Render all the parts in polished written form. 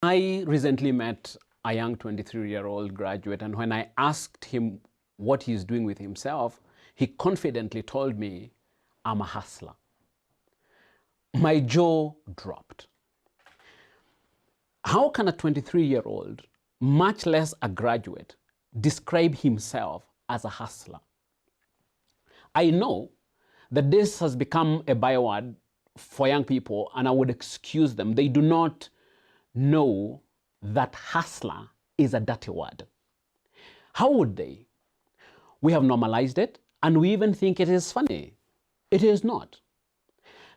I recently met a young 23-year-old graduate, and when I asked him what he's doing with himself, he confidently told me, "I'm a hustler." My jaw dropped. How can a 23-year-old, much less a graduate, describe himself as a hustler? I know that this has become a byword for young people, and I would excuse them. They do not know that hustler is a dirty word. How would they? We have normalized it, and we even think it is funny. It is not.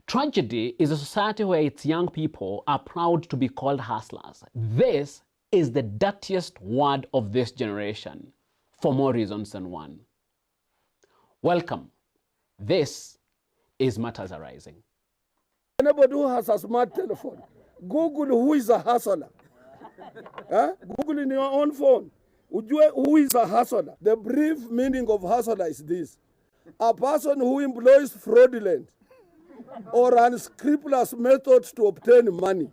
Tragedy is a society where its young people are proud to be called hustlers. This is the dirtiest word of this generation, for more reasons than one. Welcome. This is Matters Arising. Anybody who has a smart telephone, Google who is a hustler. Google in your own phone. Who is a hustler? The brief meaning of hustler is this: a person who employs fraudulent or unscrupulous methods to obtain money.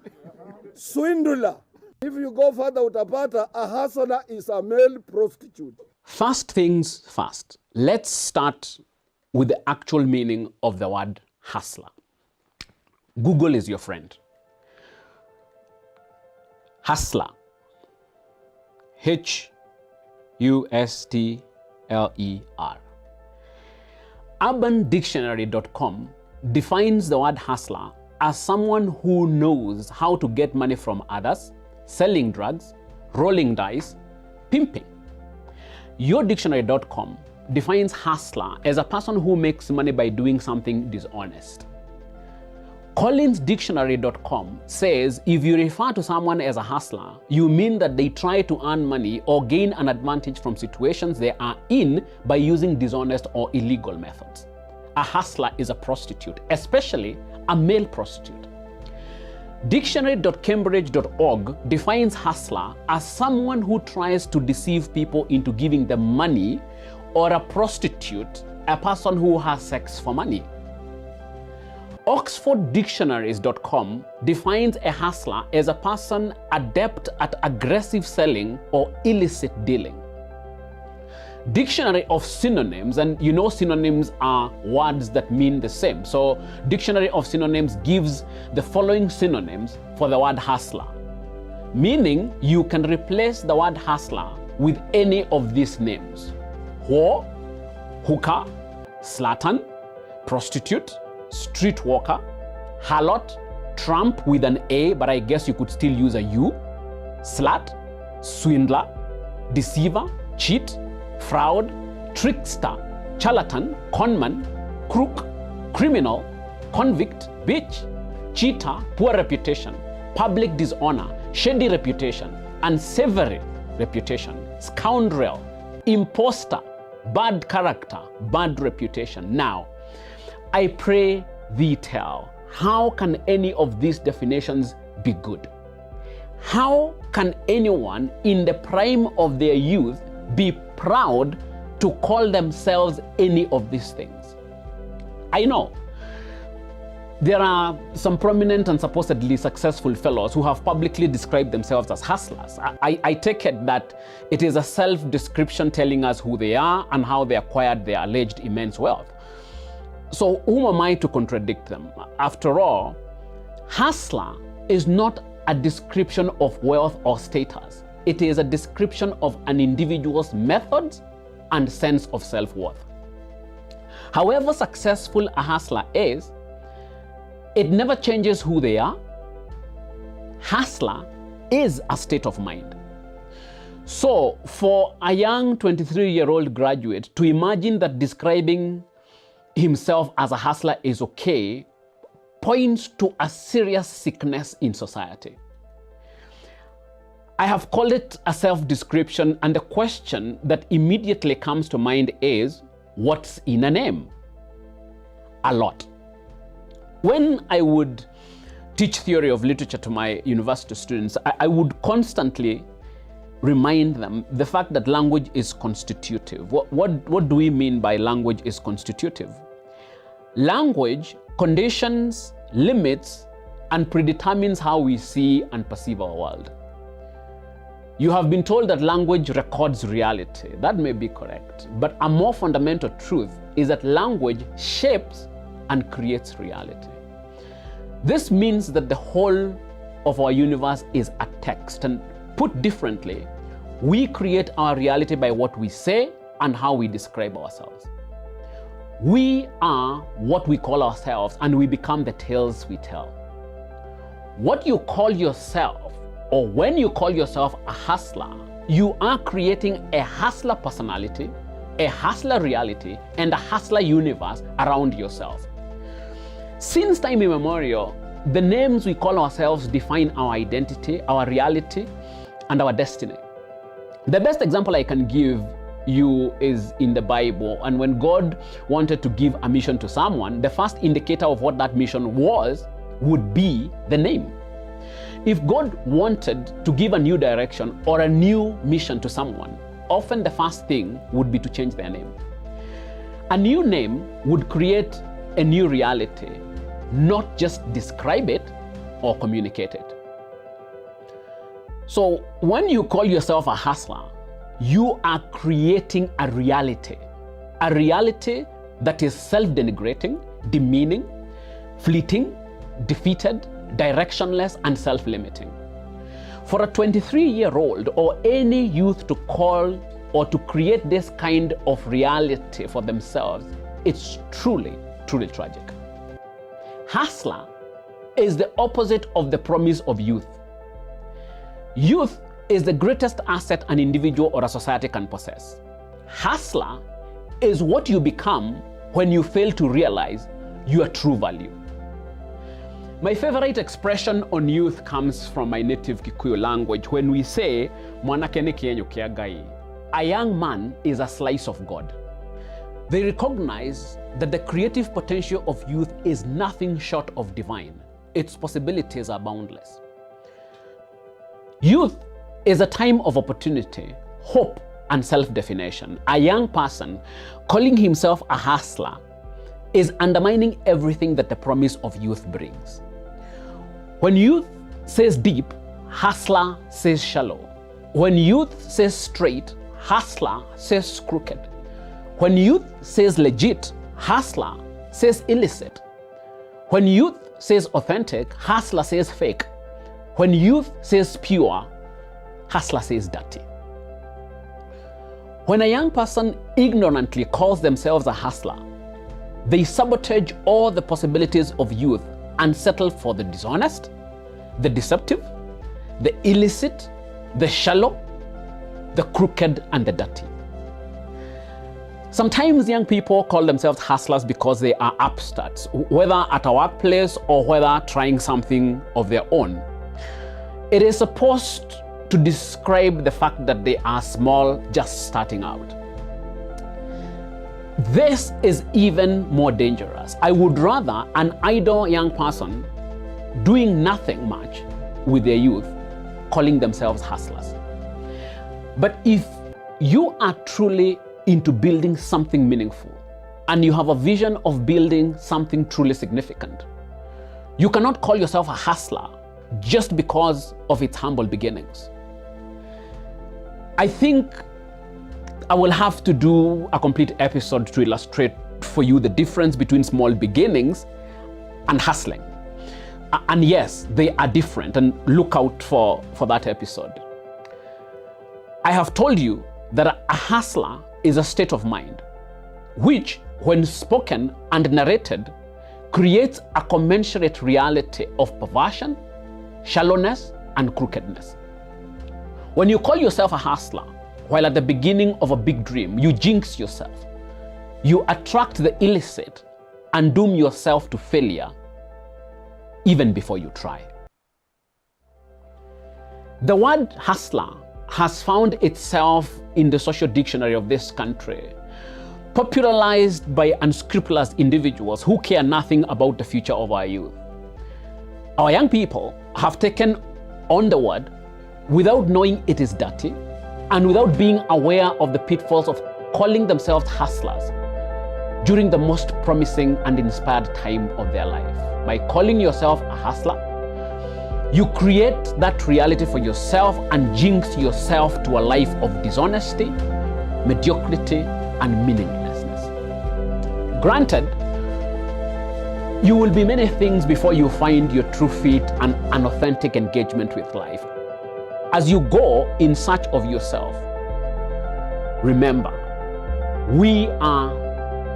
Swindler. If you go further with a hustler is a male prostitute. First things first, let's start with the actual meaning of the word hustler. Google is your friend. Hustler. H-U-S-T-L-E-R. UrbanDictionary.com defines the word hustler as someone who knows how to get money from others, selling drugs, rolling dice, pimping. YourDictionary.com defines hustler as a person who makes money by doing something dishonest. CollinsDictionary.com says if you refer to someone as a hustler, you mean that they try to earn money or gain an advantage from situations they are in by using dishonest or illegal methods. A hustler is a prostitute, especially a male prostitute. Dictionary.cambridge.org defines hustler as someone who tries to deceive people into giving them money, or a prostitute, a person who has sex for money. OxfordDictionaries.com defines a hustler as a person adept at aggressive selling or illicit dealing. Dictionary of Synonyms, and you know synonyms are words that mean the same. So Dictionary of Synonyms gives the following synonyms for the word hustler, meaning you can replace the word hustler with any of these names: whore, hooker, slattern, prostitute, streetwalker, harlot, tramp with an A, but I guess you could still use a U, slut, swindler, deceiver, cheat, fraud, trickster, charlatan, conman, crook, criminal, convict, bitch, cheater, poor reputation, public dishonor, shady reputation, unsavory reputation, scoundrel, imposter, bad character, bad reputation. Now, I pray thee tell, how can any of these definitions be good? How can anyone in the prime of their youth be proud to call themselves any of these things? I know there are some prominent and supposedly successful fellows who have publicly described themselves as hustlers. I take it that it is a self-description telling us who they are and how they acquired their alleged immense wealth. So who am I to contradict them? After all, hustler is not a description of wealth or status. It is a description of an individual's methods and sense of self-worth. However successful a hustler is, it never changes who they are. Hustler is a state of mind. So for a young 23-year-old graduate to imagine that describing himself as a hustler is okay points to a serious sickness in society. I have called it a self-description, and the question that immediately comes to mind is, what's in a name? A lot. When I would teach theory of literature to my university students, I would constantly remind them the fact that language is constitutive. What do we mean by language is constitutive? Language conditions, limits, and predetermines how we see and perceive our world. You have been told that language records reality. That may be correct. But a more fundamental truth is that language shapes and creates reality. This means that the whole of our universe is a text. And put differently, we create our reality by what we say and how we describe ourselves. We are what we call ourselves, and we become the tales we tell. What you call yourself, or when you call yourself a hustler, you are creating a hustler personality, a hustler reality, and a hustler universe around yourself. Since time immemorial, the names we call ourselves define our identity, our reality, and our destiny. The best example I can give you is in the Bible, and when God wanted to give a mission to someone, the first indicator of what that mission was would be the name. If God wanted to give a new direction or a new mission to someone, often the first thing would be to change their name. A new name would create a new reality, not just describe it or communicate it. So when you call yourself a hustler, you are creating a reality that is self-denigrating, demeaning, fleeting, defeated, directionless, and self-limiting. For a 23-year-old or any youth to call or to create this kind of reality for themselves, it's truly, truly tragic. Hustler is the opposite of the promise of youth. Youth is the greatest asset an individual or a society can possess. Hustler is what you become when you fail to realize your true value. My favorite expression on youth comes from my native Kikuyu language when we say, "Mwanake ni kienyo kia Ngai." A young man is a slice of God. They recognize that the creative potential of youth is nothing short of divine. Its possibilities are boundless. Youth is a time of opportunity, hope, and self-definition. A young person calling himself a hustler is undermining everything that the promise of youth brings. When youth says deep, hustler says shallow. When youth says straight, hustler says crooked. When youth says legit, hustler says illicit. When youth says authentic, hustler says fake. When youth says pure, hustler says dirty. When a young person ignorantly calls themselves a hustler, they sabotage all the possibilities of youth and settle for the dishonest, the deceptive, the illicit, the shallow, the crooked, and the dirty. Sometimes young people call themselves hustlers because they are upstarts, whether at a workplace or whether trying something of their own. It is supposed to describe the fact that they are small, just starting out. This is even more dangerous. I would rather an idle young person doing nothing much with their youth calling themselves hustlers. But if you are truly into building something meaningful and you have a vision of building something truly significant, you cannot call yourself a hustler just because of its humble beginnings. I think I will have to do a complete episode to illustrate for you the difference between small beginnings and hustling. And yes, they are different, and look out for that episode. I have told you that a hustler is a state of mind, which, when spoken and narrated, creates a commensurate reality of perversion, shallowness, and crookedness. When you call yourself a hustler, while at the beginning of a big dream, you jinx yourself. You attract the illicit and doom yourself to failure even before you try. The word hustler has found itself in the social dictionary of this country, popularized by unscrupulous individuals who care nothing about the future of our youth. Our young people have taken on the word without knowing it is dirty and without being aware of the pitfalls of calling themselves hustlers during the most promising and inspired time of their life. By calling yourself a hustler, You create that reality for yourself and jinx yourself to a life of dishonesty, mediocrity, and meaninglessness. Granted, you will be many things before you find your true fit and an authentic engagement with life. As you go in search of yourself, remember, we are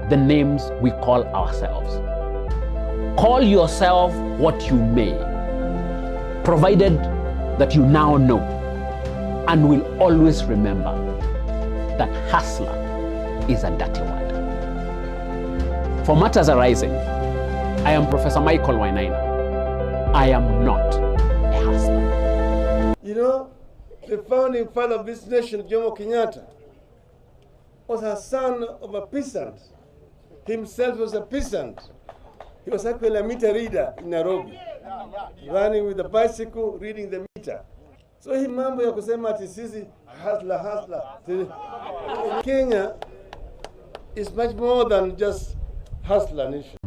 the names we call ourselves. Call yourself what you may, provided that you now know and will always remember that hustler is a dirty word. For Matters Arising, I am Professor Michael Wainaina. I am not a hustler. You know, the founding father of this nation, Jomo Kenyatta, was a son of a peasant. Himself was a peasant. He was actually a meter reader in Nairobi, running with a bicycle, reading the meter. So hii mambo ya kusema ati sisi hustler. Kenya is much more than just hustler nation.